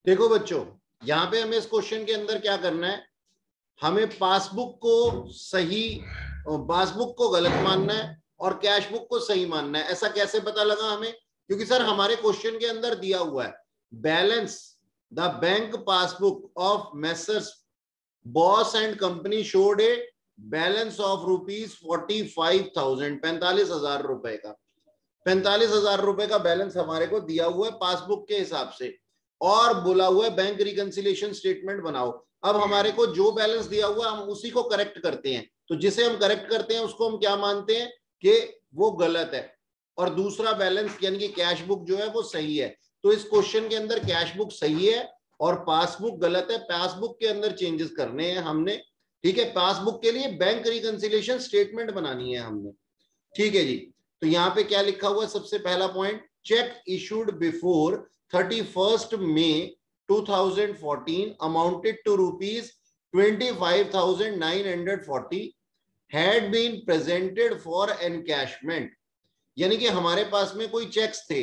देखो बच्चों, यहां पे हमें इस क्वेश्चन के अंदर क्या करना है, हमें पासबुक को गलत मानना है और कैश बुक को सही मानना है। ऐसा कैसे पता लगा हमें? क्योंकि सर हमारे क्वेश्चन के अंदर दिया हुआ है balance the bank passbook of messrs boss and company showed a balance of ₹45,000, 45,000 रुपए का, 45,000 रुपए का बैलेंस हमारे को दिया हुआ है पासबुक के हिसाब से, और बोला हुआ है बैंक रिकंसिलिएशन स्टेटमेंट बनाओ। अब हमारे को जो बैलेंस दिया हुआ हम उसी को करेक्ट करते हैं, तो जिसे हम करेक्ट करते हैं उसको हम क्या मानते हैं कि वो गलत है, और दूसरा बैलेंस यानी कि कैश बुक जो है वो सही है। तो इस क्वेश्चन के अंदर कैश बुक सही है और पासबुक गलत है। पासबुक के अंदर चेंजेस करने हैं हमने, ठीक है। पासबुक के लिए बैंक रिकंसिलिएशन स्टेटमेंट बनानी है हमने, ठीक है जी। तो यहां पे क्या लिखा हुआ है, सबसे पहला point, check issued before 31st May 2014 amounted to ₹25,940 had been presented for encashment। यानी कि हमारे पास में कोई चेक्स थे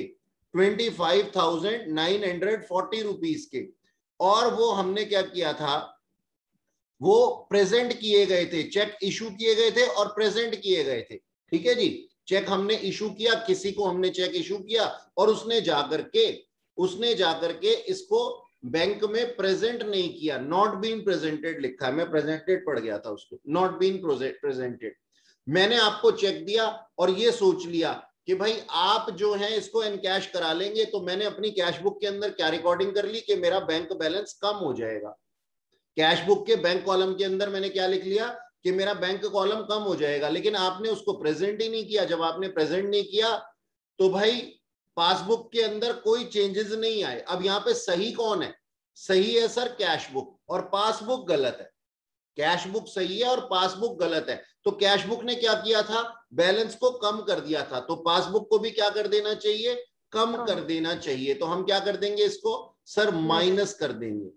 25,940 रुपीज के, और वो हमने क्या किया था, वो प्रेजेंट किए गए थे, चेक इशू किए गए थे और प्रेजेंट किए गए थे, ठीक है जी। चेक हमने इशू किया, किसी को हमने चेक इशू किया और उसने जाकर के इसको बैंक में प्रेजेंट नहीं किया, नॉट बीन प्रेजेंटेड लिखा है, मैं प्रेजेंटेड पढ़ गया था उसको, नॉट बीन प्रेजेंटेड। मैंने आपको चेक दिया और ये सोच लिया कि भाई आप जो है इसको एनकैश करा लेंगे, तो मैंने अपनी कैश बुक के अंदर क्या रिकॉर्डिंग कर ली कि मेरा बैंक बैलेंस कम हो जाएगा। कैश बुक के बैंक कॉलम के अंदर मैंने क्या लिख लिया कि मेरा बैंक कॉलम कम हो जाएगा, लेकिन आपने उसको प्रेजेंट ही नहीं किया। जब आपने प्रेजेंट नहीं किया तो भाई पासबुक के अंदर कोई चेंजेस नहीं आए। अब यहां पे सही कौन है? सही है सर कैश बुक, और पासबुक गलत है। कैश बुक सही है और पासबुक गलत है। तो कैश बुक ने क्या किया था, बैलेंस को कम कर दिया था, तो पासबुक को भी क्या कर देना चाहिए, कम कर देना चाहिए। तो हम क्या कर देंगे इसको सर, माइनस कर देंगे,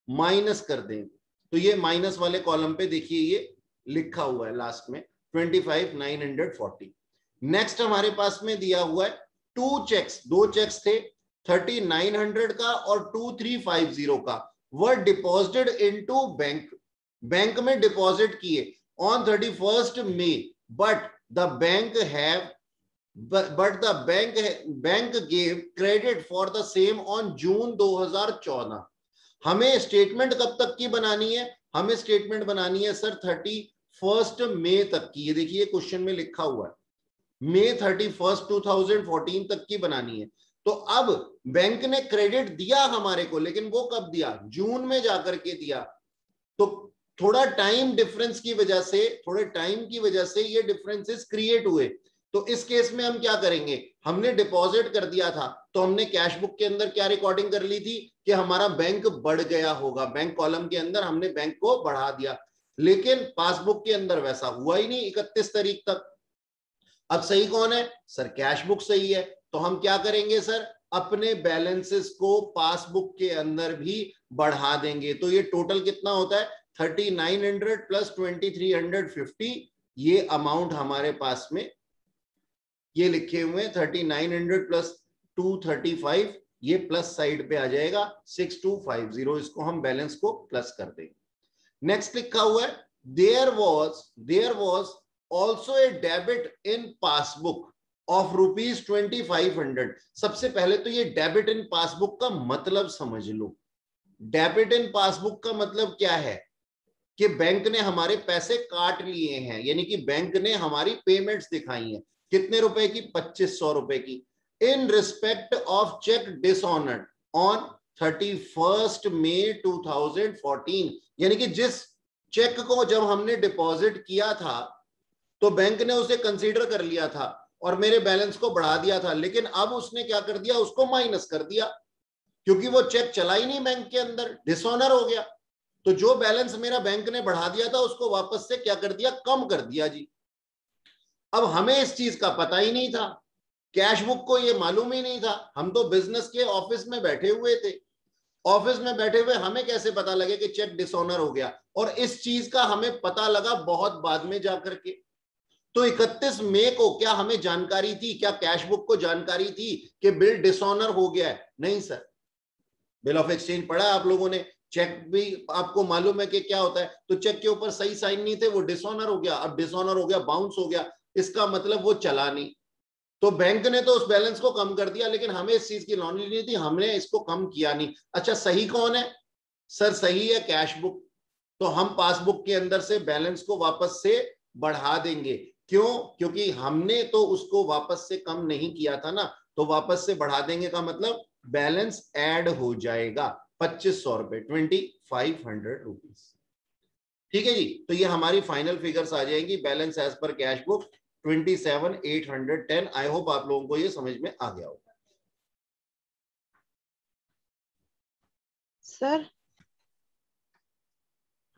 माइनस कर देंगे। तो ये माइनस वाले कॉलम पे देखिए ये लिखा हुआ है लास्ट में 25,940। नेक्स्ट हमारे पास में दिया हुआ है दो चेक्स थे 3,900 का और 2,350 का, वर डिपॉजिटेड इनटू बैंक, बैंक में डिपॉजिट किए on 31st May, but the bank gave credit for the same on June 2014। हमें स्टेटमेंट कब तक की बनानी है? हमें स्टेटमेंट बनानी है सर 31st May तक की। ये देखिए क्वेश्चन में लिखा हुआ है May 31st 2014 तक की बनानी है। तो अब बैंक ने क्रेडिट दिया हमारे को, लेकिन वो कब दिया, जून में जाकर के दिया। तो थोड़ा टाइम डिफरेंस की वजह से, थोड़े टाइम की वजह से ये डिफरेंसेस क्रिएट हुए। तो इस केस में हम क्या करेंगे, हमने डिपॉजिट कर दिया था तो हमने कैश बुक के अंदर क्या रिकॉर्डिंग कर ली थी कि हमारा बैंक बढ़ गया होगा, बैंक कॉलम के अंदर हमने बैंक को बढ़ा दिया। लेकिन पासबुक के अंदर वैसा हुआ ही नहीं 31 तारीख तक। अब सही कौन है सर, कैश बुक सही है। तो हम क्या करेंगे सर, अपने बैलेंसेस को पासबुक के अंदर भी बढ़ा देंगे। तो ये टोटल कितना होता है 3,900 प्लस 2,350, ये अमाउंट हमारे पास में ये लिखे हुए हैं 3,900 प्लस 235, ये प्लस साइड पे आ जाएगा 6,250, इसको हम बैलेंस को प्लस कर देंगे। नेक्स्ट लिखा हुआ है there was also a debit in passbook of ₹2,500। सबसे पहले तो ये डेबिट इन पासबुक का मतलब समझ लो। डेबिट इन पासबुक का मतलब क्या है कि बैंक ने हमारे पैसे काट लिए हैं, यानी कि बैंक ने हमारी पेमेंट्स दिखाई हैं। कितने रुपए की, 2,500 रुपए की, in respect of cheque dishonoured on 31st May 2014। यानी कि जिस चेक को जब हमने डिपॉजिट किया था तो बैंक ने उसे कंसीडर कर लिया था और मेरे बैलेंस को बढ़ा दिया था, लेकिन अब उसने क्या कर दिया, उसको माइनस कर दिया, क्योंकि वो चेक चला ही नहीं बैंक के अंदर, डिसऑनर हो गया। तो जो बैलेंस मेरा बैंक ने बढ़ा दिया था उसको वापस से क्या कर दिया, कम कर दिया जी। अब हमें इस चीज का पता ही नहीं था, कैश बुक को ये मालूम ही नहीं था। हम तो बिजनेस के ऑफिस में बैठे हुए थे, ऑफिस में बैठे हुए हमें कैसे पता लगे कि चेक डिसऑनर हो गया, और इस चीज का हमें पता लगा बहुत बाद में जाकर के। तो 31 मई को क्या हमें जानकारी थी, क्या कैश बुक को जानकारी थी कि बिल डिसऑनर हो गया है? नहीं सर, बिल ऑफ एक्सचेंज पढ़ा आप लोगों ने, चेक भी आपको मालूम है कि क्या होता है। तो चेक के ऊपर सही साइन नहीं थे, वो डिसऑनर हो गया, अब डिसऑनर हो गया, बाउंस हो गया, इसका मतलब वो चला नहीं। तो बैंक ने तो उस बैलेंस को कम कर दिया, लेकिन हमें इस चीज की नॉलेज नहीं थी, हमने इसको कम किया नहीं। अच्छा सही कौन है सर? सही है कैश बुक। तो हम पासबुक के अंदर से बैलेंस को वापस से बढ़ा देंगे। क्यों? क्योंकि हमने तो उसको वापस से कम नहीं किया था ना, तो वापस से बढ़ा देंगे का मतलब बैलेंस ऐड हो जाएगा 2500 रुपए, 2500 रुपीज। ठीक है जी, तो ये हमारी फाइनल फिगर्स आ जाएंगी balance as per cash book 27,810। I hope आप लोगों को ये समझ में आ गया होगा। सर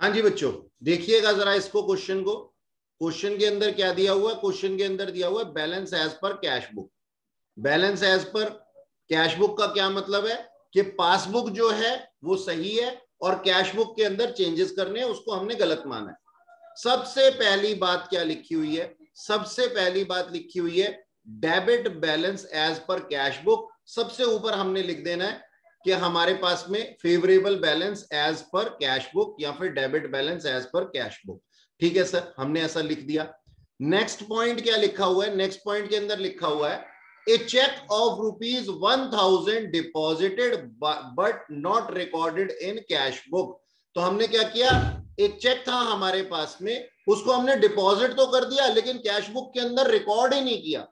हाँ जी बच्चों, देखिएगा जरा इसको, क्वेश्चन को। क्वेश्चन के अंदर क्या दिया हुआ है? क्वेश्चन के अंदर दिया हुआ है balance as per cash book. Balance as per cash book का क्या मतलब है कि पासबुक जो है वो सही है और कैश बुक के अंदर चेंजेस करने हैं, उसको हमने गलत माना है। सबसे पहली बात क्या लिखी हुई है? सबसे पहली बात लिखी हुई है debit balance as per cash book. सबसे ऊपर हमने लिख देना है कि हमारे पास में favourable balance as per cash book या फिर debit balance as per cash book. ठीक है सर, हमने ऐसा लिख दिया। नेक्स्ट पॉइंट क्या लिखा हुआ है? नेक्स्ट पॉइंट के अंदर लिखा हुआ है a cheque of ₹1000 deposited but not recorded in cash book. तो हमने क्या किया? एक चेक था हमारे पास में, उसको हमने डिपॉजिट तो कर दिया लेकिन कैश बुक के अंदर रिकॉर्ड ही नहीं किया।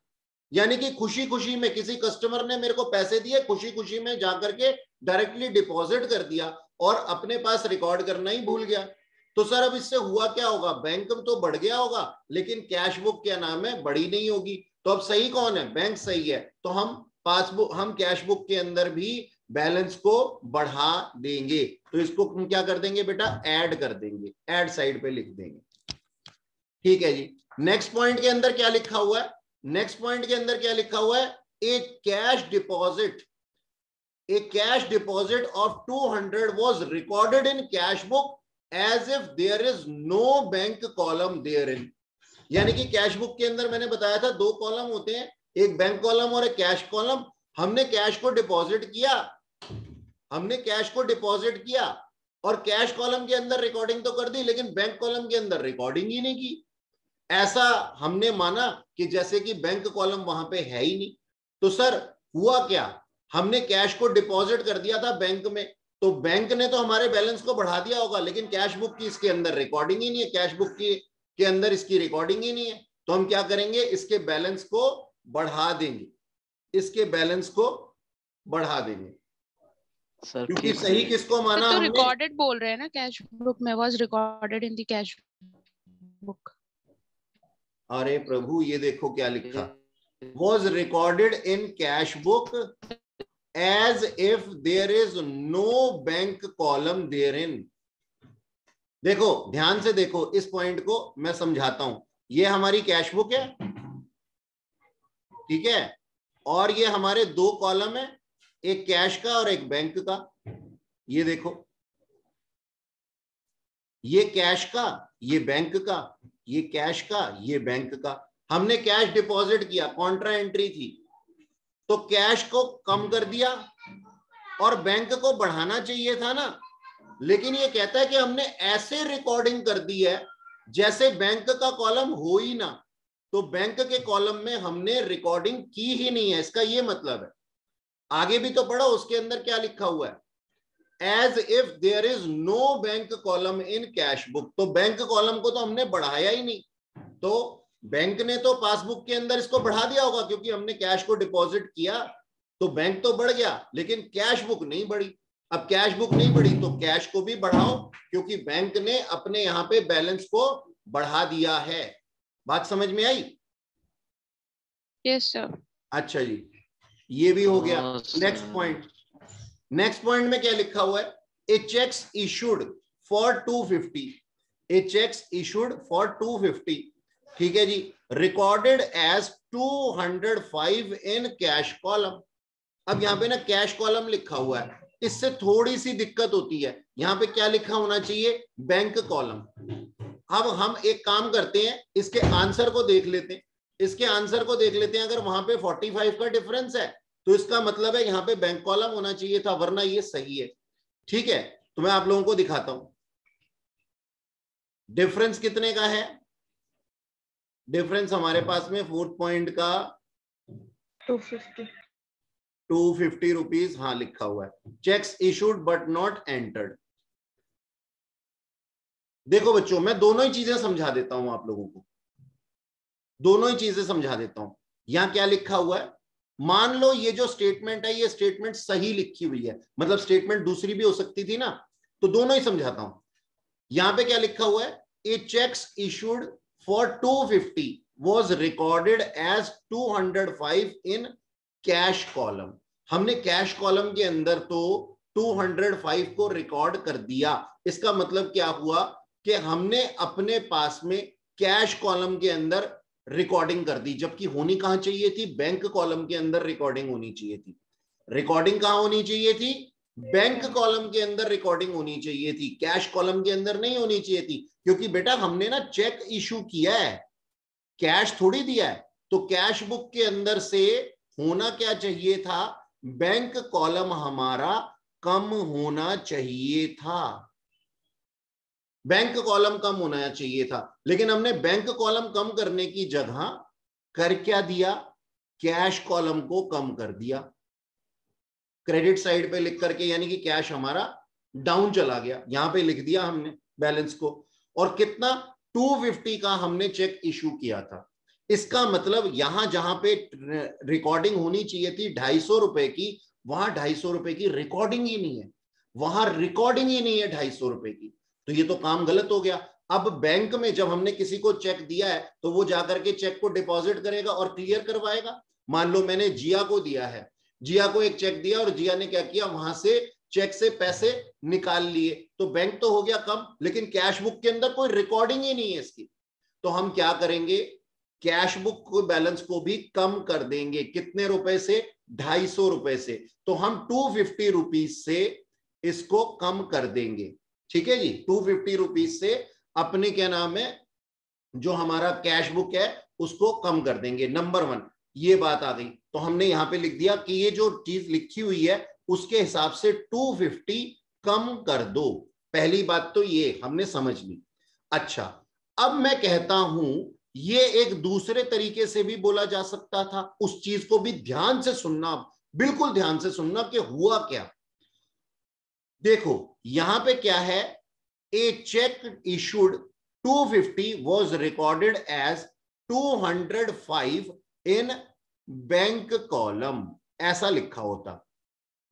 यानी कि खुशी खुशी में किसी कस्टमर ने मेरे को पैसे दिए, खुशी खुशी में जाकर के डायरेक्टली डिपॉजिट कर दिया और अपने पास रिकॉर्ड करना ही भूल गया। तो सर अब इससे हुआ क्या होगा? बैंक तो बढ़ गया होगा लेकिन कैश बुक क्या नाम है, बड़ी नहीं होगी। तो अब सही कौन है? बैंक सही है। तो हम कैश बुक के अंदर भी बैलेंस को बढ़ा देंगे। तो इसको हम क्या कर देंगे बेटा? ऐड कर देंगे, ऐड साइड पे लिख देंगे। ठीक है जी। नेक्स्ट पॉइंट के अंदर क्या लिखा हुआ है? नेक्स्ट पॉइंट के अंदर क्या लिखा हुआ है? A cash deposit of 200 was recorded in cash book as if there is no bank column therein। यानी कि कैश बुक के अंदर मैंने बताया था 2 कॉलम होते हैं, एक बैंक कॉलम और एक कैश कॉलम। हमने कैश को डिपॉजिट किया, हमने कैश को डिपॉजिट किया और कैश कॉलम के अंदर रिकॉर्डिंग तो कर दी लेकिन बैंक कॉलम के अंदर रिकॉर्डिंग ही नहीं की। ऐसा हमने माना कि जैसे कि बैंक कॉलम वहां पे है ही नहीं। तो सर हुआ क्या? हमने कैश को डिपॉजिट कर दिया था बैंक में, तो बैंक ने तो हमारे बैलेंस को बढ़ा दिया होगा लेकिन कैश बुक की इसके अंदर रिकॉर्डिंग ही नहीं है, कैश बुक की के अंदर इसकी रिकॉर्डिंग ही नहीं है। तो हम क्या करेंगे? इसके बैलेंस को बढ़ा देंगे, इसके बैलेंस को बढ़ा देंगे। सर क्योंकि सही किसको माना तो हमने? रिकॉर्डेड बोल रहे हैं ना, कैश बुक में was recorded in the cash book. अरे प्रभु, ये देखो क्या लिखा, was recorded in cash book as if there is no bank column therein। देखो ध्यान से देखो, इस पॉइंट को मैं समझाता हूं। ये हमारी कैश बुक है, ठीक है, और ये हमारे 2 कॉलम है, एक कैश का और एक बैंक का। ये देखो, ये कैश का, ये बैंक का, ये कैश का, ये बैंक का। हमने कैश डिपॉजिट किया, कॉन्ट्रा एंट्री थी, तो कैश को कम कर दिया और बैंक को बढ़ाना चाहिए था ना। लेकिन ये कहता है कि हमने ऐसे रिकॉर्डिंग कर दी है जैसे बैंक का कॉलम हो ही ना। तो बैंक के कॉलम में हमने रिकॉर्डिंग की ही नहीं है, इसका ये मतलब है। आगे भी तो पढ़ो, उसके अंदर क्या लिखा हुआ है? As if there is no bank column in cash book. तो बैंक कॉलम को तो हमने बढ़ाया ही नहीं। तो बैंक ने तो पासबुक के अंदर इसको बढ़ा दिया होगा क्योंकि हमने कैश को डिपॉजिट किया, तो बैंक तो बढ़ गया लेकिन कैश बुक नहीं बढ़ी। अब कैश बुक नहीं बढ़ी तो कैश को भी बढ़ाओ, क्योंकि बैंक ने अपने यहां पे बैलेंस को बढ़ा दिया है। बात समझ में आई? Yes sir. अच्छा जी, ये भी हो गया। नेक्स्ट पॉइंट, नेक्स्ट पॉइंट में क्या लिखा हुआ है? A cheques issued for 250, a cheques issued for 250, ठीक है जी, recorded as 205 in cash column. अब यहां पे ना कैश कॉलम लिखा हुआ है, इससे थोड़ी सी दिक्कत होती है। यहां पे क्या लिखा होना चाहिए? Bank column. अब हम एक काम करते हैं, इसके आंसर को देख लेते हैं, इसके आंसर को देख लेते हैं। अगर वहां पे 45 का डिफरेंस है तो इसका मतलब है यहाँ पे बैंक कॉलम होना चाहिए था, वरना ये सही है। ठीक है, तो मैं आप लोगों को दिखाता हूं डिफरेंस कितने का है। डिफरेंस हमारे पास में 4 पॉइंट का 250 रुपीज, हाँ लिखा हुआ है। Cheques issued but not entered. देखो बच्चों, मैं दोनों ही चीजें समझा देता हूं आप लोगों को, दोनों ही चीजें समझा देता हूं। यहां क्या लिखा हुआ है, मान लो ये जो स्टेटमेंट है ये स्टेटमेंट सही लिखी हुई है, मतलब स्टेटमेंट दूसरी भी हो सकती थी ना, तो दोनों ही समझाता हूं। यहां पे क्या लिखा हुआ है, a cheques issued for 250 was recorded as 205 in cash column. हमने कैश कॉलम के अंदर तो 205 को रिकॉर्ड कर दिया। इसका मतलब क्या हुआ कि हमने अपने पास में कैश कॉलम के अंदर रिकॉर्डिंग कर दी, जबकि होनी कहां चाहिए थी, बैंक कॉलम के अंदर रिकॉर्डिंग होनी चाहिए थी। रिकॉर्डिंग कहां होनी चाहिए थी, बैंक कॉलम के अंदर रिकॉर्डिंग होनी चाहिए थी, कैश कॉलम के अंदर नहीं होनी चाहिए थी। क्योंकि बेटा हमने ना चेक इशू किया है, कैश थोड़ी दिया है। तो कैश बुक के अंदर से होना क्या चाहिए था, बैंक कॉलम हमारा कम होना चाहिए था, बैंक कॉलम कम होना चाहिए था। लेकिन हमने बैंक कॉलम कम करने की जगह कर क्या दिया, कैश कॉलम को कम कर दिया क्रेडिट साइड पे लिख करके, यानी कि कैश हमारा डाउन चला गया। यहां पे लिख दिया हमने बैलेंस को, और कितना 250 का हमने चेक इशू किया था। इसका मतलब यहां जहां पे रिकॉर्डिंग होनी चाहिए थी 250 रुपए की, वहां 250 रुपए की रिकॉर्डिंग ही नहीं है, वहां रिकॉर्डिंग ही नहीं है 250 रुपए की। तो ये तो काम गलत हो गया। अब बैंक में जब हमने किसी को चेक दिया है तो वो जाकर के चेक को डिपॉजिट करेगा और क्लियर करवाएगा। मान लो मैंने जिया को दिया है, जिया को एक चेक दिया और जिया ने क्या किया, वहां से चेक से पैसे निकाल लिए, तो बैंक तो हो गया कम, लेकिन कैश बुक के अंदर कोई रिकॉर्डिंग ही नहीं है इसकी। तो हम क्या करेंगे, कैश बुक को बैलेंस को भी कम कर देंगे। कितने रुपए से, 250 रुपए से। तो हम 250 रुपीज से इसको कम कर देंगे। ठीक है जी, 250 रुपीज से अपने क्या नाम है, जो हमारा कैश बुक है उसको कम कर देंगे। नंबर 1 ये बात आ गई। तो हमने यहां पे लिख दिया कि ये जो चीज लिखी हुई है उसके हिसाब से 250 कम कर दो। पहली बात तो ये हमने समझ ली। अच्छा, अब मैं कहता हूं ये एक दूसरे तरीके से भी बोला जा सकता था, उस चीज को भी ध्यान से सुनना, बिल्कुल ध्यान से सुनना कि हुआ क्या। देखो यहां पे क्या है, a cheque issued 250 was recorded as 205 in bank column, ऐसा लिखा होता।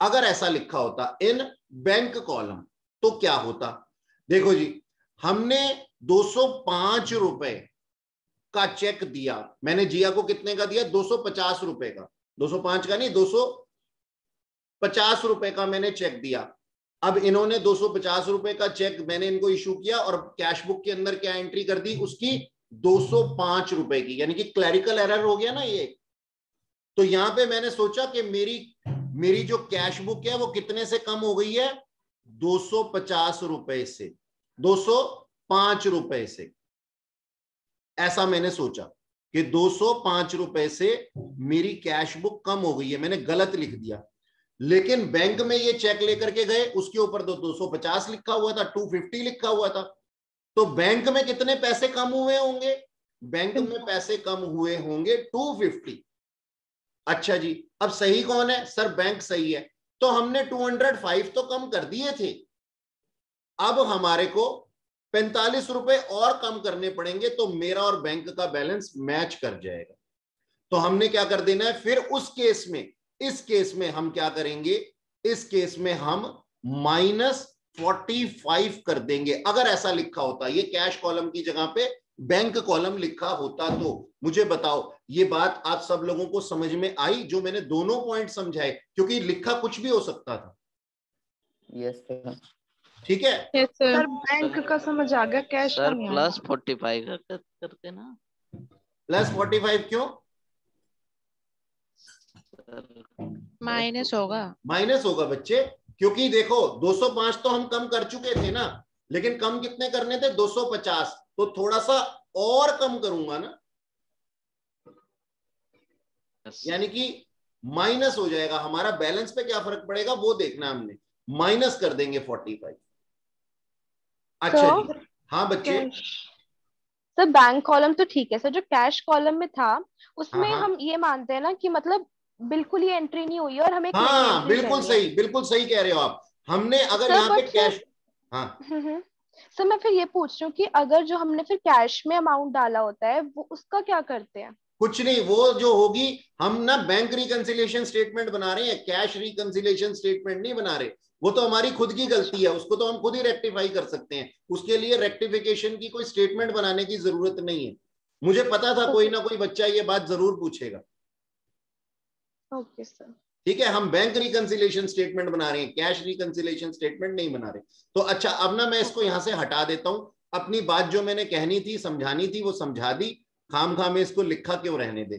अगर ऐसा लिखा होता इन बैंक कॉलम तो क्या होता। देखो जी, हमने 205 रुपए का चेक दिया, मैंने जिया को कितने का दिया, 250 रुपए का, 205 का नहीं 250 रुपए का मैंने चेक दिया। अब इन्होंने 250 रुपए का चेक मैंने इनको इशू किया और कैश बुक के अंदर क्या एंट्री कर दी उसकी, 205 रुपए की, यानी कि क्लैरिकल एरर हो गया ना ये। तो यहां पे मैंने सोचा कि मेरी जो कैश बुक है वो कितने से कम हो गई है, 250 रुपए से, 205 रुपए से। ऐसा मैंने सोचा कि 205 रुपए से मेरी कैश बुक कम हो गई है, मैंने गलत लिख दिया। लेकिन बैंक में ये चेक लेकर के गए, उसके ऊपर तो 250 लिखा हुआ था, 250 लिखा हुआ था। तो बैंक में कितने पैसे कम हुए होंगे, बैंक में पैसे कम हुए होंगे 250। अच्छा जी, अब सही कौन है, सर बैंक सही है। तो हमने 205 तो कम कर दिए थे, अब हमारे को 45 रुपए और कम करने पड़ेंगे, तो मेरा और बैंक का बैलेंस मैच कर जाएगा। तो हमने क्या कर देना है फिर उस केस में, इस केस में हम क्या करेंगे, इस केस में हम -45 कर देंगे। अगर ऐसा लिखा होता, ये कैश कॉलम की जगह पे बैंक कॉलम लिखा होता, तो मुझे बताओ ये बात आप सब लोगों को समझ में आई, जो मैंने दोनों पॉइंट समझाए, क्योंकि लिखा कुछ भी हो सकता था। Yes sir. ठीक है सर बैंक का समझ आ गया, कैश का सर नहीं आया। +45 करके ना, +45 क्यों, माइनस होगा। माइनस होगा बच्चे, क्योंकि देखो 205 तो हम कम कर चुके थे ना, लेकिन कम कितने करने थे, 250, तो थोड़ा सा और कम करूंगा ना, यानी कि माइनस हो जाएगा, हमारा बैलेंस पे क्या फर्क पड़ेगा वो देखना हमने, माइनस कर देंगे 45। अच्छा जी, हाँ बच्चे। सर बैंक कॉलम तो ठीक है सर, जो कैश कॉलम में था हाँ उसमें हाँ हम ये मानते हैं ना कि मतलब बिल्कुल ही एंट्री नहीं हुई है और हमें एक नई हाँ, एंट्री करनी है बिल्कुल सही कह रहे हो आप। हमने अगर सर। यहाँ पे बट कैश, सर, हाँ हम्म सर मैं फिर ये पूछ रही हूँ कि अगर जो हमने फिर कैश में अमाउंट डाला होता है वो उसका क्या करते हैं? कुछ नहीं, वो जो होगी, हम ना बैंक रिकंसिलिएशन स्टेटमेंट बना रहे हैं, कैश रिकंसिलिएशन स्टेटमेंट नहीं बना रहे। वो तो हमारी खुद की गलती है, उसको तो हम खुद ही रेक्टिफाई कर सकते हैं, उसके लिए रेक्टिफिकेशन की कोई स्टेटमेंट बनाने की जरूरत नहीं है। मुझे पता था कोई ओके ना कोई बच्चा ये बात जरूर पूछेगा। Okay sir. ठीक है, हम बैंक रिकंसिलिएशन स्टेटमेंट बना रहे हैं, कैश रिकंसिलिएशन स्टेटमेंट नहीं बना रहे। तो अच्छा, अब ना मैं इसको यहां से हटा देता हूं, अपनी बात जो मैंने कहनी थी समझानी थी वो समझा दी, खाम खाम में इसको लिखा क्यों रहने दे।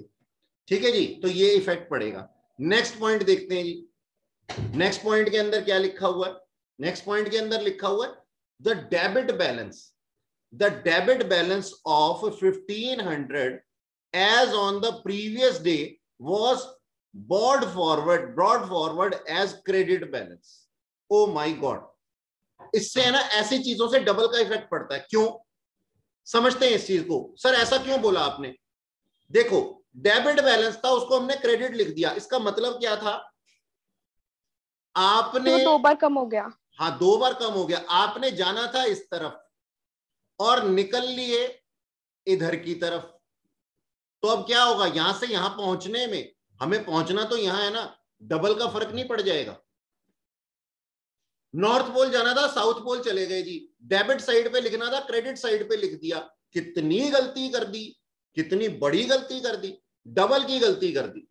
ठीक है जी, तो ये इफेक्ट पड़ेगा। नेक्स्ट पॉइंट देखते हैं जी, नेक्स्ट पॉइंट के अंदर क्या लिखा हुआ है। नेक्स्ट पॉइंट के अंदर लिखा हुआ है the debit balance of 1500 as on the previous day was brought forward as credit balance. Oh my God, इससे है ना ऐसी चीजों से डबल का इफेक्ट पड़ता है। क्यों समझते हैं इस चीज को? सर ऐसा क्यों बोला आपने? देखो, डेबिट बैलेंस था, उसको हमने क्रेडिट लिख दिया, इसका मतलब क्या था? कि आपने, वो 2 बार कम हो गया। हाँ 2 बार कम हो गया, आपने जाना था इस तरफ और निकल लिए इधर की तरफ। तो अब क्या होगा, यहां से यहां पहुंचने में, हमें पहुंचना तो यहां है ना, डबल का फर्क नहीं पड़ जाएगा। नॉर्थ पोल जाना था, साउथ पोल चले गए जी, डेबिट साइड पे लिखना था, क्रेडिट साइड पे लिख दिया। कितनी गलती कर दी, कितनी बड़ी गलती कर दी, डबल की गलती कर दी।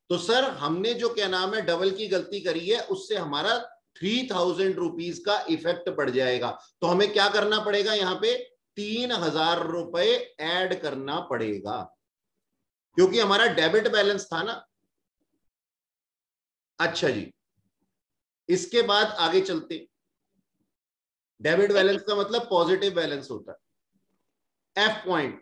तो सर हमने जो क्या नाम है डबल की गलती करी है, उससे हमारा 3000 रुपीज का इफेक्ट पड़ जाएगा। तो हमें क्या करना पड़ेगा, यहां पे 3000 रुपए ऐड करना पड़ेगा, क्योंकि हमारा डेबिट बैलेंस था ना। अच्छा जी, इसके बाद आगे चलते। डेबिट बैलेंस का मतलब पॉजिटिव बैलेंस होता है। F point,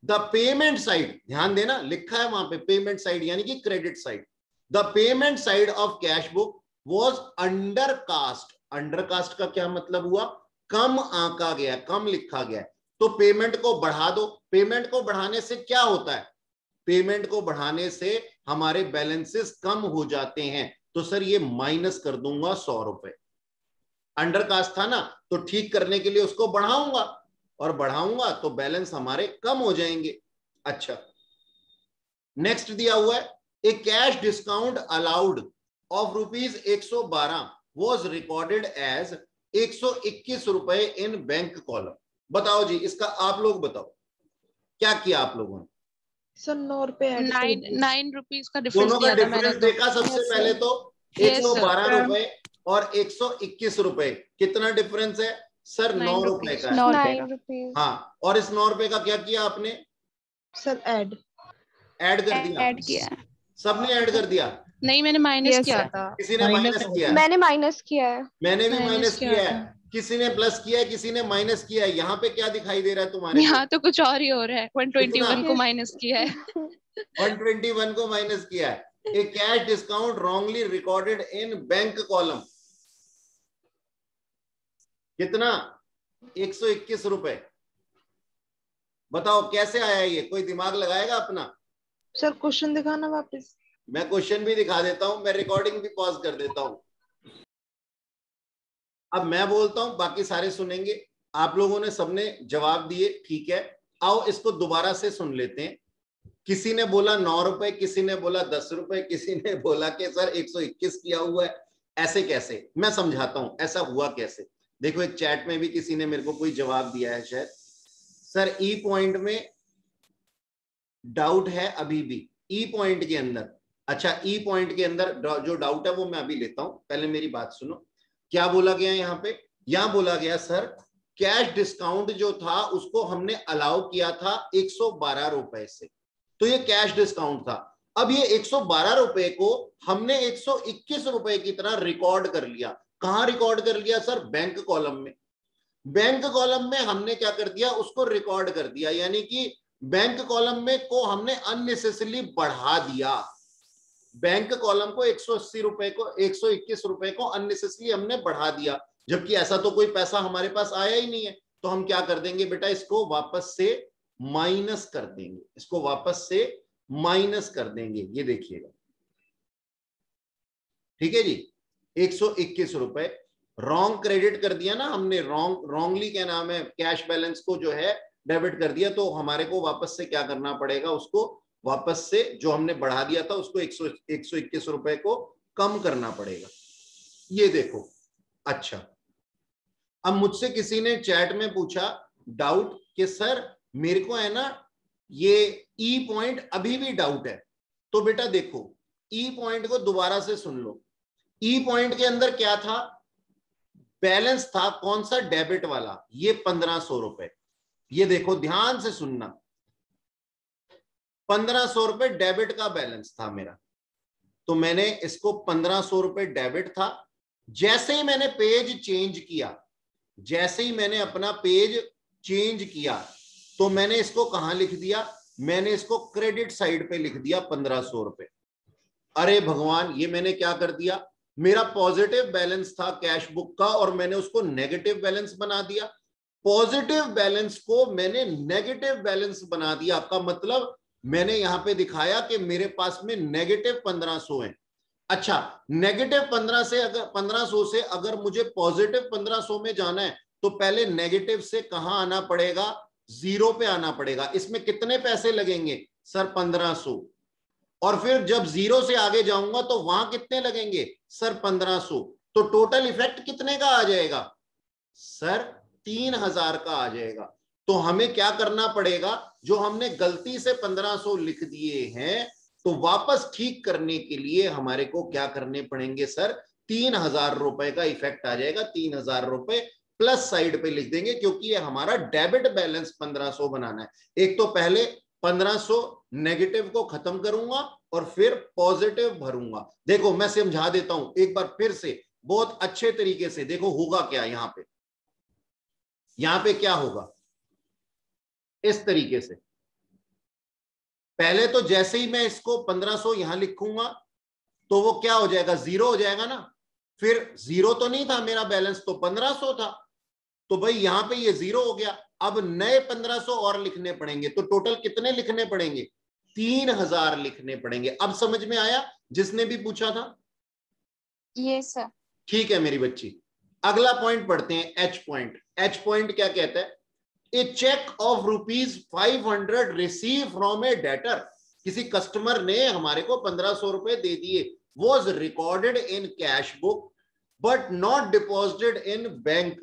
the payment side, ध्यान देना लिखा है वहां पे पेमेंट साइड यानी कि credit side. The payment side of cash book was undercast. Undercast का क्या मतलब हुआ? कम आंका गया, कम लिखा गया। तो पेमेंट को बढ़ा दो। पेमेंट को बढ़ाने से क्या होता है? पेमेंट को बढ़ाने से हमारे बैलेंसेस कम हो जाते हैं। तो सर ये माइनस कर दूंगा 100 रुपए। अंडरकास्ट था ना, तो ठीक करने के लिए उसको बढ़ाऊंगा, और बढ़ाऊंगा तो बैलेंस हमारे कम हो जाएंगे। अच्छा, नेक्स्ट दिया हुआ है a cash discount allowed of ₹112 was recorded as 121 रुपए इन बैंक कॉलम। बताओ जी, इसका आप लोग बताओ क्या किया आप लोगों ने? सर 9 रुपए ऐड कर दिए। 9 रुपीज का डिफरेंस दोनों का दिया था मैंने डिफरेंस तो। देखा सबसे Yes, पहले sir. तो यस सर, 112 रुपए और 121 रुपए, कितना डिफरेंस है सर? 9 9 रुपए रुपीज। का है। 9 रुपीज। हाँ, और इस 9 रुपए का क्या किया आपने? Sir add. ऐड कर दिया, ऐड किया है। सबने ऐड कर दिया, नहीं, मैंने माइनस यस किया सर, था। किसी ने माइनस किया है, मैंने माइनस किया है। मैंने भी माइनस माइनस किया किया है, था। किसी ने प्लस किया है, किसी ने माइनस किया है। यहाँ पे क्या दिखाई दे रहा है तुम्हारे को? यहाँ तो कुछ और ही हो रहा है। 121 को Yes. माइनस किया है। 121 को माइनस किया है। A cash discount wrongly recorded in bank column, कितना? 121 रुपए। बताओ कैसे आया ये? कोई दिमाग लगाएगा अपना? सर क्वेश्चन दिखाना वापस। मैं क्वेश्चन भी दिखा देता हूं, मैं रिकॉर्डिंग भी पॉज कर देता हूं। अब मैं बोलता हूं, बाकी सारे सुनेंगे। आप लोगों ने सबने जवाब दिए, ठीक है। आओ इसको दोबारा से सुन लेते हैं। किसी ने बोला 9 रुपए, किसी ने बोला 10 रुपए, किसी ने बोला कि सर 121 किया हुआ है। ऐसे कैसे? मैं समझाता हूं ऐसा हुआ कैसे। देखो, एक चैट में भी किसी ने मेरे को कोई जवाब दिया है शायद। सर ई पॉइंट में डाउट है अभी भी, ई पॉइंट के अंदर। अच्छा, ई पॉइंट के अंदर जो डाउट है वो मैं अभी लेता हूं, पहले मेरी बात सुनो। क्या बोला गया यहाँ पे? यहां बोला गया सर कैश डिस्काउंट जो था उसको हमने अलाउ किया था 112 रुपए से, तो ये कैश डिस्काउंट था। अब ये 112 रुपए को हमने 121 रुपए की तरह रिकॉर्ड कर लिया। कहां रिकॉर्ड कर लिया सर? बैंक कॉलम में। बैंक कॉलम में हमने क्या कर दिया? उसको रिकॉर्ड कर दिया, यानी कि बैंक कॉलम में को हमने अननेसेसरली बढ़ा दिया। बैंक कॉलम को 180 रुपए को 121 रुपए को अननेसेसरी हमने बढ़ा दिया, जबकि ऐसा तो कोई पैसा हमारे पास आया ही नहीं है। तो हम क्या कर देंगे बेटा, इसको वापस से माइनस कर देंगे, इसको वापस से माइनस कर देंगे, ये देखिएगा। ठीक है जी, 121 रुपए रॉन्ग क्रेडिट कर दिया ना हमने, रॉन्गली क्या नाम है, कैश बैलेंस को जो है डेबिट कर दिया। तो हमारे को वापस से क्या करना पड़ेगा, उसको वापस से जो हमने बढ़ा दिया था उसको 121 रुपए को कम करना पड़ेगा। ये देखो। अच्छा, अब मुझसे किसी ने चैट में पूछा डाउट कि सर मेरे को है ना ये ई पॉइंट अभी भी डाउट है। तो बेटा देखो, ई पॉइंट को दोबारा से सुन लो। ई पॉइंट के अंदर क्या था, बैलेंस था कौन सा, डेबिट वाला, ये 1500 रुपए। ये देखो ध्यान से सुनना, 1500 रुपए डेबिट का बैलेंस था मेरा। तो मैंने इसको 1500 रुपए डेबिट था। जैसे ही मैंने पेज चेंज किया, जैसे ही मैंने अपना पेज चेंज किया, तो मैंने इसको कहां लिख दिया, मैंने इसको क्रेडिट साइड पे लिख दिया 1500 रुपए। अरे भगवान, ये मैंने क्या कर दिया, मेरा पॉजिटिव बैलेंस था कैश बुक का और मैंने उसको नेगेटिव बैलेंस बना दिया। पॉजिटिव बैलेंस को मैंने नेगेटिव बैलेंस बना दिया। आपका मतलब मैंने यहां पे दिखाया कि मेरे पास में नेगेटिव 1500 है। अच्छा, नेगेटिव 1500 से अगर मुझे पॉजिटिव 1500 में जाना है तो पहले नेगेटिव से कहां आना पड़ेगा, जीरो पे आना पड़ेगा। इसमें कितने पैसे लगेंगे सर, 1500। और फिर जब जीरो से आगे जाऊंगा तो वहां कितने लगेंगे सर, 1500। तो टोटल इफेक्ट कितने का आ जाएगा सर, 3000 का आ जाएगा। तो हमें क्या करना पड़ेगा, जो हमने गलती से 1500 लिख दिए हैं तो वापस ठीक करने के लिए हमारे को क्या करने पड़ेंगे सर, 3000 रुपए का इफेक्ट आ जाएगा। 3000 रुपए प्लस साइड पे लिख देंगे, क्योंकि ये हमारा डेबिट बैलेंस 1500 बनाना है। एक तो पहले 1500 नेगेटिव को खत्म करूंगा और फिर पॉजिटिव भरूंगा। देखो मैं समझा देता हूं एक बार फिर से बहुत अच्छे तरीके से। देखो होगा क्या, यहां पे क्या होगा, इस तरीके से। पहले तो जैसे ही मैं इसको 1500 यहां लिखूंगा तो वो क्या हो जाएगा, जीरो हो जाएगा ना। फिर जीरो तो नहीं था मेरा बैलेंस, तो 1500 था, तो भाई यहां पे ये जीरो हो गया। अब नए 1500 और लिखने पड़ेंगे, तो टोटल कितने लिखने पड़ेंगे, 3000 लिखने पड़ेंगे। अब समझ में आया जिसने भी पूछा था? Yes sir. ठीक है मेरी बच्ची, अगला पॉइंट पढ़ते हैं, एच पॉइंट। एच पॉइंट क्या कहता है, a cheque of ₹500 receive from a debtor. किसी कस्टमर ने हमारे को 1500 रुपए दे दिए, was recorded in cash book but not deposited in bank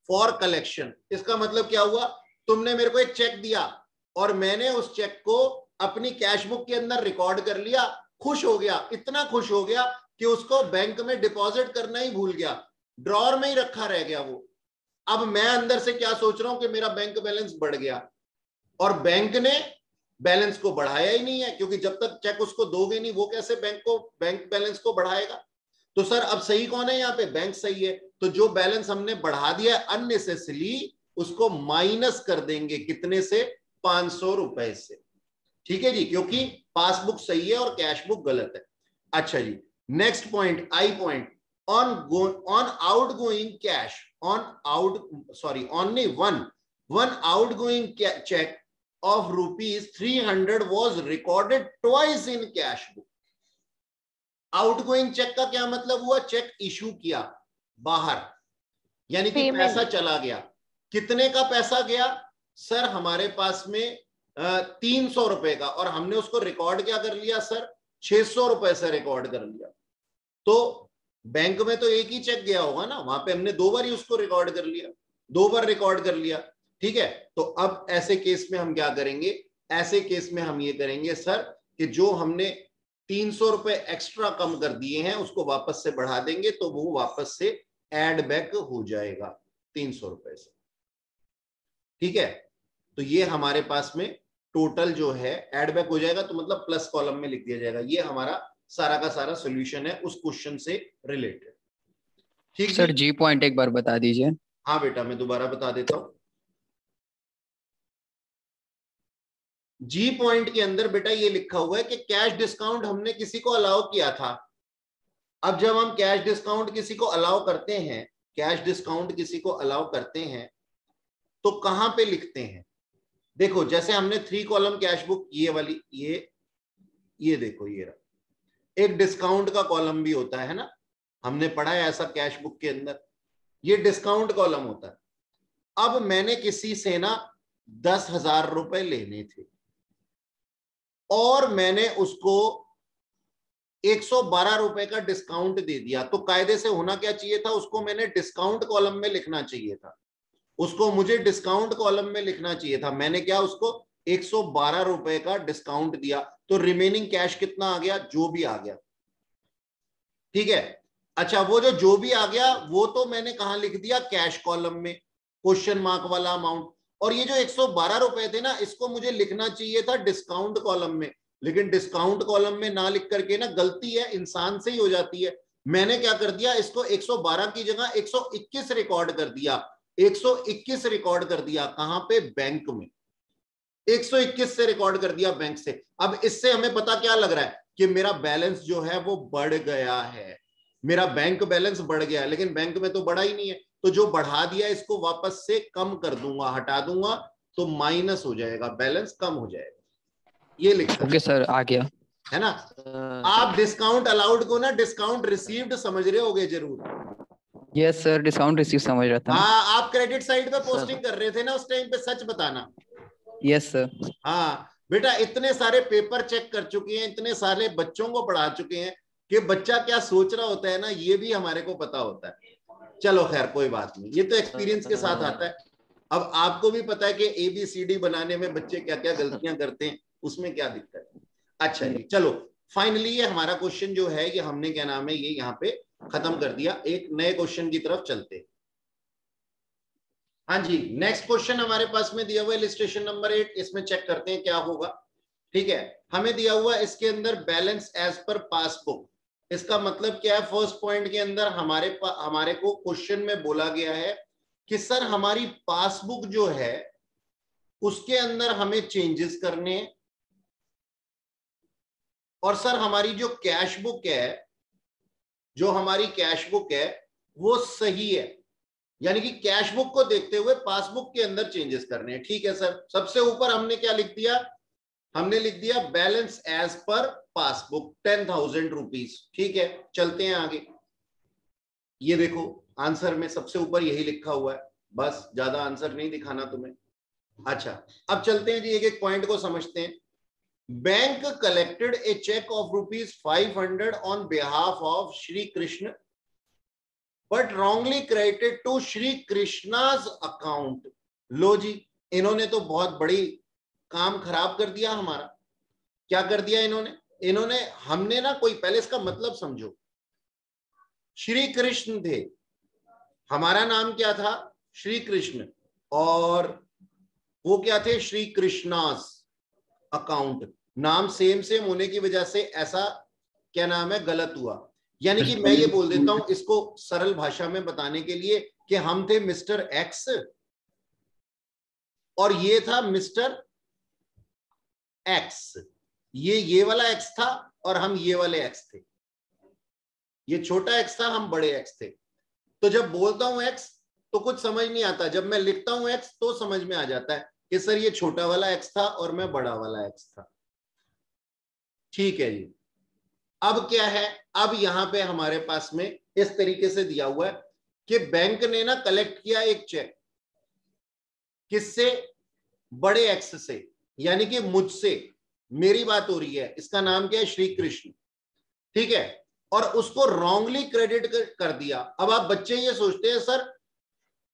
for collection. इसका मतलब क्या हुआ, तुमने मेरे को एक चेक दिया और मैंने उस चेक को अपनी कैश बुक के अंदर रिकॉर्ड कर लिया, खुश हो गया, इतना खुश हो गया कि उसको बैंक में डिपॉजिट करना ही भूल गया, ड्रॉर में ही रखा रह गया वो। अब मैं अंदर से क्या सोच रहा हूं कि मेरा बैंक बैलेंस बढ़ गया, और बैंक ने बैलेंस को बढ़ाया ही नहीं है, क्योंकि जब तक चेक उसको दोगे नहीं वो कैसे बैंक बैलेंस को बढ़ाएगा। तो सर अब सही कौन है, यहाँ पे बैंक सही है। तो जो बैलेंस हमने बढ़ा दिया अननेसेसरली उसको माइनस कर देंगे, कितने से, 500 रुपए से। ठीक है जी, क्योंकि पासबुक सही है और कैश बुक गलत है। अच्छा जी, next point, I point. On outgoing cash, only one outgoing check of ₹300 was recorded twice in cash book. Outgoing cheque का क्या मतलब हुआ, चेक इशू किया बाहर, यानी कि पैसा चला गया। कितने का पैसा गया सर, हमारे पास में 300 रुपए का, और हमने उसको रिकॉर्ड क्या कर लिया सर, 600 रुपए से रिकॉर्ड कर लिया। तो बैंक में तो एक ही चेक गया होगा ना, वहां पे हमने 2 बार ही उसको रिकॉर्ड कर लिया, 2 बार रिकॉर्ड कर लिया। ठीक है, तो अब ऐसे केस में हम क्या करेंगे, ऐसे केस में हम ये करेंगे सर कि जो हमने 300 रुपए एक्स्ट्रा कम कर दिए हैं उसको वापस से बढ़ा देंगे, तो वो वापस से एड बैक हो जाएगा 300 रुपए से। ठीक है, तो ये हमारे पास में टोटल जो है एड बैक हो जाएगा, तो मतलब प्लस कॉलम में लिख दिया जाएगा। ये हमारा सारा का सारा सॉल्यूशन है उस क्वेश्चन से रिलेटेड। ठीक सर जी पॉइंट एक बार बता दीजिए। हाँ बेटा मैं दोबारा बता देता हूं। जी पॉइंट के अंदर बेटा ये लिखा हुआ है कि कैश डिस्काउंट हमने किसी को अलाउ किया था। अब जब हम कैश डिस्काउंट किसी को अलाउ करते हैं, कैश डिस्काउंट किसी को अलाउ करते हैं तो कहां पे लिखते हैं? देखो जैसे हमने 3 कॉलम कैश बुक, ये वाली, ये देखो, ये रहा। एक डिस्काउंट का कॉलम भी होता है ना, हमने पढ़ा है ऐसा कैश बुक के अंदर, ये डिस्काउंट कॉलम होता है। अब मैंने किसी से ना 10,000 रुपए लेने थे और मैंने उसको 112 रुपए का डिस्काउंट दे दिया, तो कायदे से होना क्या चाहिए था? उसको मैंने डिस्काउंट कॉलम में लिखना चाहिए था, उसको मुझे डिस्काउंट कॉलम में लिखना चाहिए था। मैंने क्या उसको 112 रुपए का डिस्काउंट दिया, तो रिमेनिंग कैश कितना आ गया? जो भी आ गया, ठीक है। अच्छा, वो जो भी आ गया वो तो मैंने कहां लिख दिया? कैश कॉलम में, क्वेश्चन मार्क वाला अमाउंट। और ये जो 112 रुपए थे ना, इसको मुझे लिखना चाहिए था डिस्काउंट कॉलम में, लेकिन डिस्काउंट कॉलम में ना लिख करके ना, गलती है इंसान से ही हो जाती है, मैंने क्या कर दिया, इसको 112 की जगह 121 रिकॉर्ड कर दिया। 121 रिकॉर्ड कर दिया कहां पे? बैंक में। 121 से रिकॉर्ड कर दिया बैंक से। अब इससे हमें पता क्या लग रहा है कि मेरा बैलेंस जो है वो बढ़ गया है, मेरा बैंक बैलेंस बढ़ गया है, लेकिन बैंक में तो बढ़ा ही नहीं है, तो जो बढ़ा दिया इसको वापस से कम कर दूंगा, हटा दूंगा, तो माइनस हो जाएगा, बैलेंस कम हो जाएगा। ये लिखा ओके सर, आ गया है ना। आप डिस्काउंट अलाउड को ना डिस्काउंट रिसीव्ड समझ रहे होगे जरूर। यस सर, डिस्काउंट रिसीव समझ रहा था। हाँ, आप क्रेडिट साइड पे पोस्टिंग कर रहे थे ना उस टाइम पे, सच बताना। Yes sir. हाँ बेटा, इतने सारे पेपर चेक कर चुके हैं, इतने सारे बच्चों को पढ़ा चुके हैं कि बच्चा क्या सोच रहा होता है ना, ये भी हमारे को पता होता है। चलो खैर कोई बात नहीं, ये तो एक्सपीरियंस के साथ आता है। अब आपको भी पता है कि ABCD बनाने में बच्चे क्या क्या गलतियां करते हैं, उसमें क्या दिक्कत है। अच्छा जी, चलो फाइनली ये हमारा क्वेश्चन जो है ये हमने क्या नाम है ये यहाँ पे खत्म कर दिया। एक नए क्वेश्चन की तरफ चलते हैं। हाँ जी, नेक्स्ट क्वेश्चन हमारे पास में दिया हुआ है इलस्ट्रेशन नंबर 8, इसमें चेक करते हैं क्या होगा। ठीक है, हमें दिया हुआ है इसके अंदर बैलेंस एज पर पासबुक। इसका मतलब क्या है? फर्स्ट पॉइंट के अंदर हमारे को क्वेश्चन में बोला गया है कि सर हमारी पासबुक जो है उसके अंदर हमें चेंजेस करने हैं, और सर हमारी जो कैश बुक है, जो हमारी कैश बुक है वो सही है, यानी कि कैश बुक को देखते हुए पासबुक के अंदर चेंजेस करने हैं। ठीक है सर, सबसे ऊपर हमने क्या लिख दिया? हमने लिख दिया balance as per passbook 10,000 rupees. ठीक है, चलते हैं आगे। ये देखो आंसर में सबसे ऊपर यही लिखा हुआ है, बस ज्यादा आंसर नहीं दिखाना तुम्हें। अच्छा, अब चलते हैं जी, एक एक पॉइंट को समझते हैं। Bank collected a cheque of ₹500 on behalf of Shri Krishna but wrongly credited to Shri Krishna's account. लो जी, इन्होंने तो बहुत बड़ी काम खराब कर दिया हमारा। क्या कर दिया इन्होंने हमने ना कोई, पहले इसका मतलब समझो। श्री कृष्ण थे, हमारा नाम क्या था? श्री कृष्ण, और वो क्या थे? श्री कृष्णाज अकाउंट। नाम सेम होने की वजह से ऐसा क्या नाम है गलत हुआ। यानी कि मैं ये बोल देता हूं इसको सरल भाषा में बताने के लिए कि हम थे मिस्टर एक्स और ये था मिस्टर एक्स। ये वाला एक्स था और हम ये वाले एक्स थे। ये छोटा एक्स था, हम बड़े एक्स थे। तो जब बोलता हूं एक्स तो कुछ समझ नहीं आता, जब मैं लिखता हूं एक्स तो समझ में आ जाता है कि सर ये छोटा वाला एक्स था और मैं बड़ा वाला एक्स था। ठीक है जी, अब क्या है? अब यहां पे हमारे पास में इस तरीके से दिया हुआ है कि बैंक ने ना कलेक्ट किया एक चेक, किससे? बड़े एक्स से, यानी कि मुझसे, मेरी बात हो रही है। इसका नाम क्या है? श्री कृष्ण। ठीक है, और उसको रॉन्गली क्रेडिट कर दिया। अब आप बच्चे ये सोचते हैं सर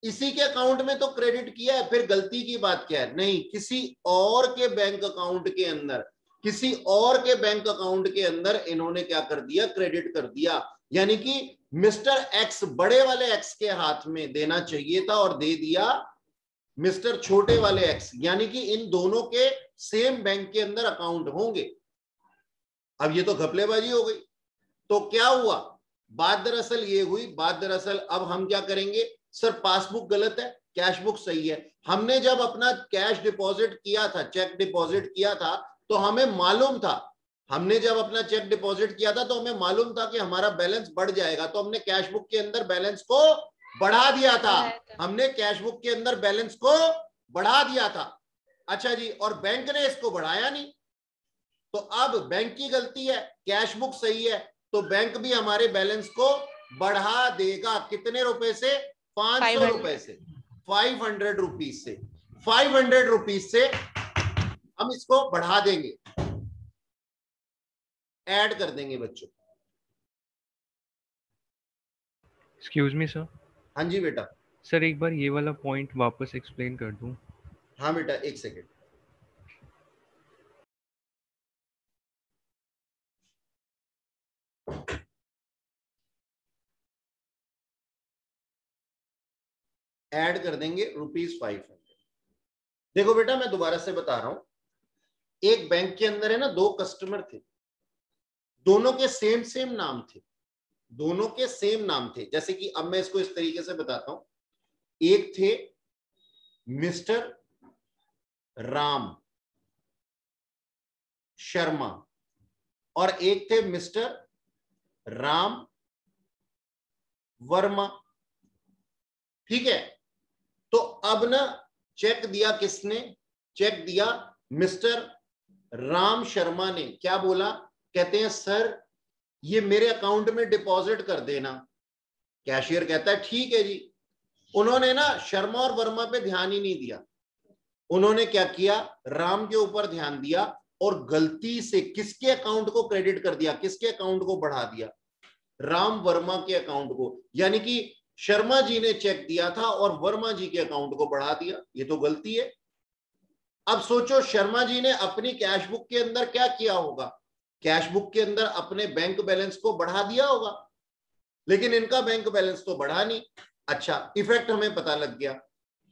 इसी के अकाउंट में तो क्रेडिट किया है, फिर गलती की बात क्या है? नहीं, किसी और के बैंक अकाउंट के अंदर, किसी और के बैंक अकाउंट के अंदर इन्होंने क्या कर दिया? क्रेडिट कर दिया। यानी कि मिस्टर एक्स बड़े वाले एक्स के हाथ में देना चाहिए था और दे दिया मिस्टर छोटे वाले एक्स, यानी कि इन दोनों के सेम बैंक के अंदर अकाउंट होंगे। अब ये तो घपलेबाजी हो गई। तो क्या हुआ? बात दरअसल ये हुई, बात दरअसल अब हम क्या करेंगे? सर पासबुक गलत है, कैश बुक सही है। हमने जब अपना कैश डिपॉजिट किया था, चेक डिपॉजिट किया था, तो हमें मालूम था, हमने जब अपना चेक डिपॉजिट किया था तो हमें मालूम था कि हमारा बैलेंस बढ़ जाएगा, तो हमने कैश बुक के अंदर बैलेंस को बढ़ा दिया था। हमने कैश बुक के अंदर बैलेंस को बढ़ा दिया था। अच्छा जी, और बैंक ने इसको बढ़ाया नहीं, तो अब बैंक की गलती है, कैश बुक सही है, तो बैंक भी हमारे बैलेंस को बढ़ा देगा। कितने रुपए से? 500 रुपए से, 500 रुपीज से, 500 रुपीज से हम इसको बढ़ा देंगे, ऐड कर देंगे बच्चों। Excuse me sir. हाँ जी बेटा। सर एक बार ये वाला पॉइंट वापस एक्सप्लेन कर दूं? हाँ बेटा, एक सेकेंड। ऐड कर देंगे ₹500। देखो बेटा, मैं दोबारा से बता रहा हूं, एक बैंक के अंदर है ना, 2 कस्टमर थे, दोनों के सेम नाम थे, दोनों के सेम नाम थे। जैसे कि अब मैं इसको इस तरीके से बताता हूं, एक थे मिस्टर राम शर्मा और एक थे मिस्टर राम वर्मा। ठीक है, तो अब ना चेक दिया किसने? चेक दिया मिस्टर राम शर्मा ने। क्या बोला? कहते हैं सर ये मेरे अकाउंट में डिपॉजिट कर देना। कैशियर कहता है ठीक है जी। उन्होंने ना शर्मा और वर्मा पे ध्यान ही नहीं दिया, उन्होंने क्या किया? राम के ऊपर ध्यान दिया और गलती से किसके अकाउंट को क्रेडिट कर दिया, किसके अकाउंट को बढ़ा दिया? राम वर्मा के अकाउंट को। यानी कि शर्मा जी ने चेक दिया था और वर्मा जी के अकाउंट को बढ़ा दिया, ये तो गलती है। अब सोचो, शर्मा जी ने अपनी कैश बुक के अंदर क्या किया होगा? कैश बुक के अंदर अपने बैंक बैलेंस को बढ़ा दिया होगा, लेकिन इनका बैंक बैलेंस तो बढ़ा नहीं। अच्छा, इफेक्ट हमें पता लग गया।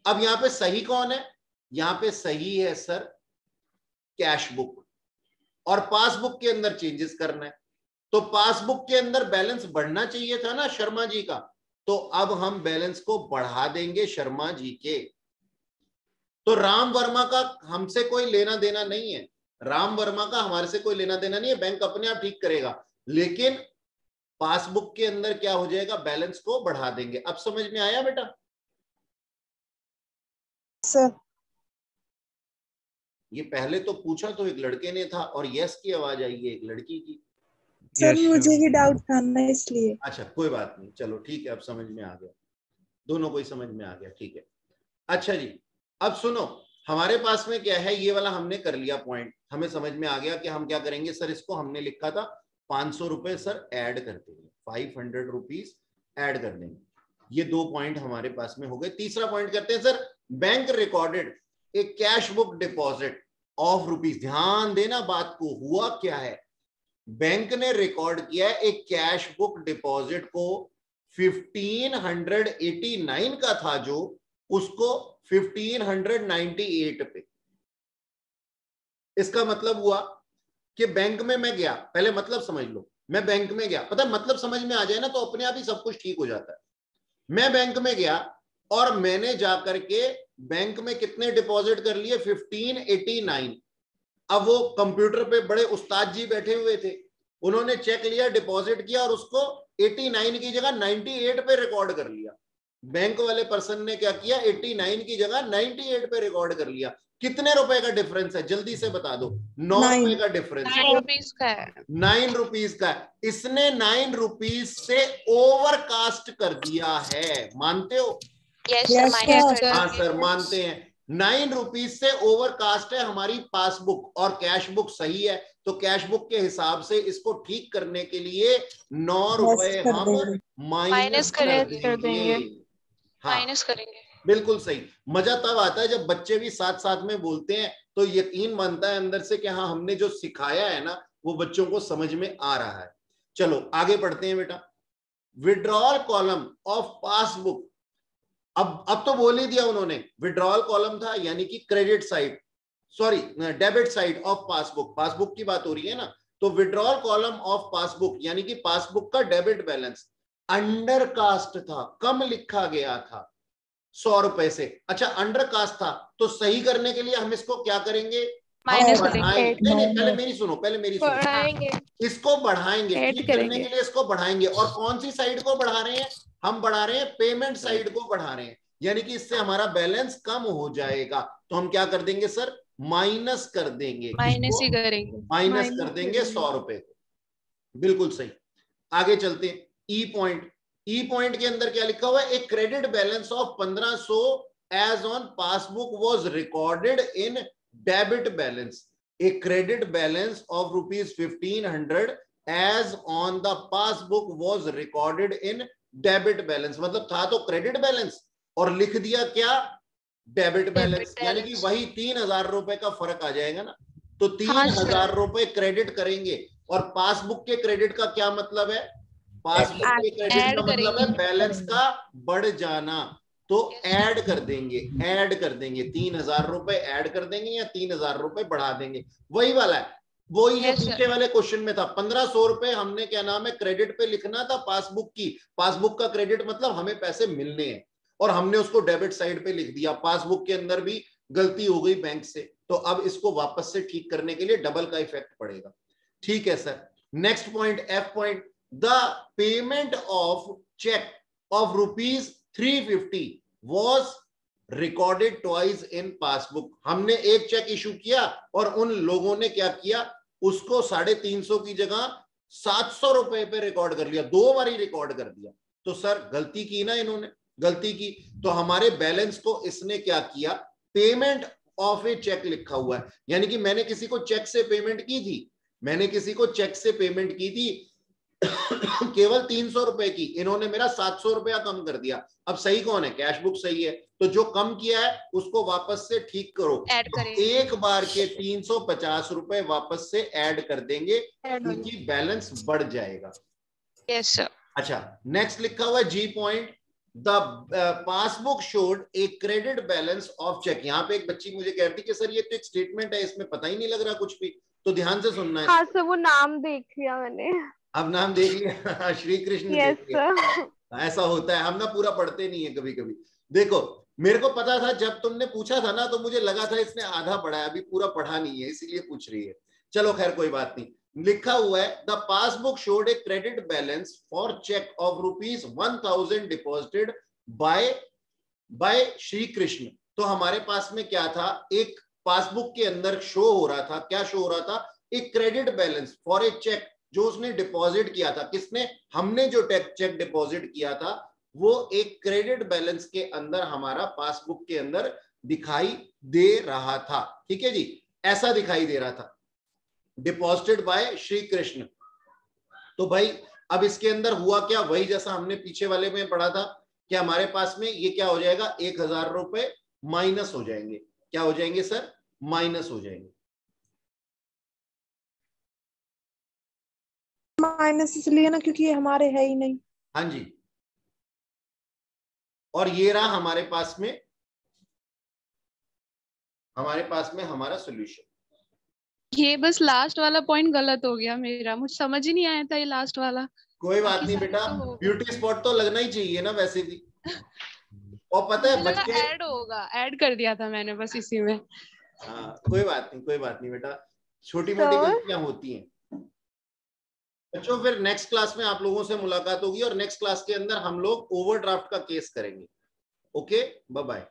अब यहां पे सही कौन है? यहां पे सही है सर कैश बुक, और पासबुक के अंदर चेंजेस करना है। तो पासबुक के अंदर बैलेंस बढ़ना चाहिए था ना शर्मा जी का, तो अब हम बैलेंस को बढ़ा देंगे शर्मा जी के। तो राम वर्मा का हमसे कोई लेना देना नहीं है, राम वर्मा का हमारे से कोई लेना देना नहीं है, बैंक अपने आप ठीक करेगा। लेकिन पासबुक के अंदर क्या हो जाएगा? बैलेंस को बढ़ा देंगे। अब समझ में आया बेटा? सर ये पहले तो पूछा तो एक लड़के ने था और यस की आवाज आई है एक लड़की की। सर Yes, मुझे sir. ही डाउट था ना इसलिए। अच्छा कोई बात नहीं, चलो ठीक है, अब समझ में आ गया, दोनों को ही समझ में आ गया। ठीक है, अच्छा जी, अब सुनो, हमारे पास में क्या है, ये वाला हमने कर लिया पॉइंट, हमें समझ में आ गया कि हम क्या करेंगे। सर इसको हमने लिखा था 500 रुपए सर ऐड कर देंगे, 500 रुपीज ऐड कर देंगे। ये 2 पॉइंट हमारे पास में हो गए। तीसरा पॉइंट करते हैं sir, bank recorded A cash book deposit of rupees. ध्यान देना बात को, हुआ क्या है? बैंक ने रिकॉर्ड किया है एक कैश बुक डिपॉजिट को 1589 का था जो, उसको 1598 पे। इसका मतलब हुआ कि बैंक में मैं गया, पहले मतलब समझ लो, मैं बैंक में गया, पता है मतलब समझ में आ जाए ना तो अपने आप ही सब कुछ ठीक हो जाता है। मैं बैंक में गया और मैंने जाकर के बैंक में कितने डिपॉजिट कर लिए? 1589। अब वो कंप्यूटर पे बड़े उस्ताद जी बैठे हुए थे, उन्होंने चेक लिया, डिपॉजिट किया और उसको 89 की जगह 98 पे रिकॉर्ड कर लिया। बैंक वाले पर्सन ने क्या किया? 89 की जगह 98 पे रिकॉर्ड कर लिया। कितने रुपए का डिफरेंस है? जल्दी से बता दो। 9 रुपए का डिफरेंस है। 9 रुपीज का है। 9 रुपीज का। इसने 9 रुपीज से ओवरकास्ट कर दिया है, मानते हो? Yes Yes, sir, minus sir. हाँ कर सर मानते हैं। 9 रुपीज से ओवरकास्ट है हमारी पासबुक, और कैश बुक सही है, तो कैश बुक के हिसाब से इसको ठीक करने के लिए 9 रुपए कर हम देंगे। माइनस कर कर देंगे। हाँ माइनस करेंगे। बिल्कुल सही। मजा तब आता है जब बच्चे भी साथ साथ में बोलते हैं, तो यकीन बनता है अंदर से कि हाँ हमने जो सिखाया है ना वो बच्चों को समझ में आ रहा है। चलो आगे बढ़ते हैं बेटा। विड्रॉल कॉलम ऑफ पासबुक, अब तो बोल ही दिया उन्होंने, विड्रॉल कॉलम था यानी कि credit side, sorry debit side of passbook, passbook की बात हो रही है ना, तो विड्रॉल कॉलम ऑफ पासबुक यानी कि पासबुक का डेबिट बैलेंस अंडर कास्ट था, कम लिखा गया था। 100 रुपए से। अच्छा अंडर कास्ट था तो सही करने के लिए हम इसको क्या करेंगे, माइनस बढ़ाएंगे। करेंगे, नहीं पहले मेरी सुनो, पहले मेरी सुनो। बढ़ाएंगे, इसको बढ़ाएंगे, ऐड ठीक करने करेंगे। के लिए इसको बढ़ाएंगे। और कौन सी साइड को बढ़ा रहे हैं, हम बढ़ा रहे हैं पेमेंट साइड को बढ़ा रहे हैं, यानी कि इससे हमारा बैलेंस कम हो जाएगा। तो हम क्या कर देंगे सर, माइनस कर देंगे, माइनस ही करेंगे, माइनस कर देंगे 100 रुपए को। बिल्कुल सही। आगे चलते हैं, ई पॉइंट। ई पॉइंट के अंदर क्या लिखा हुआ है, एक credit balance of 1500 as on passbook was recorded in debit balance. A credit balance of rupees 1500 as on the passbook was recorded in debit balance। मतलब था तो क्रेडिट बैलेंस और लिख दिया क्या, डेबिट बैलेंस, यानी कि वही 3000 रुपए का फर्क आ जाएगा ना। तो 3000 रुपए क्रेडिट करेंगे। और पासबुक के क्रेडिट का क्या मतलब है, पासबुक के क्रेडिट का मतलब है बैलेंस का बढ़ जाना। तो ऐड कर देंगे, ऐड कर देंगे 3000 रुपए ऐड कर देंगे या 3000 रुपए बढ़ा देंगे, वही वाला है, वही जो पीछे वाले क्वेश्चन में था। 1500 रुपए हमने क्या नाम है क्रेडिट पे लिखना था पासबुक की, पासबुक का क्रेडिट मतलब हमें पैसे मिलने हैं, और हमने उसको डेबिट साइड पे लिख दिया। पासबुक के अंदर भी गलती हो गई बैंक से, तो अब इसको वापस से ठीक करने के लिए डबल का इफेक्ट पड़ेगा। ठीक है सर। Next point, F point, the payment of cheque of rupees 350 was recorded twice in passbook। हमने एक चेक इशू किया और उन लोगों ने क्या किया, उसको 350 की जगह 700 रुपए पे रिकॉर्ड कर लिया, 2 बार ही रिकॉर्ड कर दिया। तो सर गलती की ना इन्होंने, गलती की। तो हमारे बैलेंस को इसने क्या किया, पेमेंट ऑफ ए चेक लिखा हुआ है, यानी कि मैंने किसी को चेक से पेमेंट की थी, मैंने किसी को चेक से पेमेंट की थी केवल 300 रुपए की, इन्होंने मेरा 700 रुपया कम कर दिया। अब सही कौन है, कैश बुक सही है। तो जो कम किया है उसको वापस से ठीक करो, तो एक बार के 350 रुपए वापस से ऐड कर देंगे, क्योंकि बैलेंस बढ़ जाएगा। Yes sir. अच्छा नेक्स्ट लिखा हुआ है जी point, the passbook showed a credit balance of cheque. यहाँ पे एक बच्ची मुझे कह रही थी कि सर ये तो एक स्टेटमेंट है, इसमें पता ही नहीं लग रहा कुछ भी, तो ध्यान से सुनना है। हाँ सर, वो नाम देख लिया मैंने। अब नाम देख लिया श्री कृष्ण यस देख लिया। ऐसा होता है, हम ना पूरा पढ़ते नहीं है कभी कभी। देखो मेरे को पता था, जब तुमने पूछा था ना तो मुझे लगा था इसने आधा पढ़ा है, अभी पूरा पढ़ा नहीं है, इसीलिए पूछ रही है। चलो खैर कोई बात नहीं। लिखा हुआ है the passbook showed a credit balance for cheque of rupees 1000 deposited by Shri Krishna. तो हमारे पास में क्या था, एक पासबुक के अंदर शो हो रहा था, क्या शो हो रहा था, एक credit balance for a cheque जो उसने डिपॉजिट किया था। किसने, हमने जो चेक डिपॉजिट किया था वो एक क्रेडिट बैलेंस के अंदर हमारा पासबुक के अंदर दिखाई दे रहा था। ठीक है जी, ऐसा दिखाई दे रहा था, डिपॉजिटेड बाय श्री कृष्ण। तो भाई अब इसके अंदर हुआ क्या, वही जैसा हमने पीछे वाले में पढ़ा था कि हमारे पास में ये क्या हो जाएगा, 1000 रुपए माइनस हो जाएंगे। क्या हो जाएंगे सर, माइनस हो जाएंगे। माइनस इसलिए ना क्योंकि ये हमारे है ही नहीं। हाँ जी, और ये रहा हमारे पास में हमारा सॉल्यूशन। ये बस लास्ट वाला पॉइंट गलत हो गया मेरा, मुझे समझ ही नहीं आया था ये लास्ट वाला। कोई बात नहीं बेटा, ब्यूटी स्पॉट तो लगना ही चाहिए ना वैसे भी। और पता है बच्चे ऐड होगा, ऐड कर दिया था मैंने बस इसी में। हाँ कोई बात नहीं बेटा, छोटी मोटी गलतियां होती हैं बच्चों। फिर नेक्स्ट क्लास में आप लोगों से मुलाकात होगी और नेक्स्ट क्लास के अंदर हम लोग ओवरड्राफ्ट का केस करेंगे। Okay, bye bye.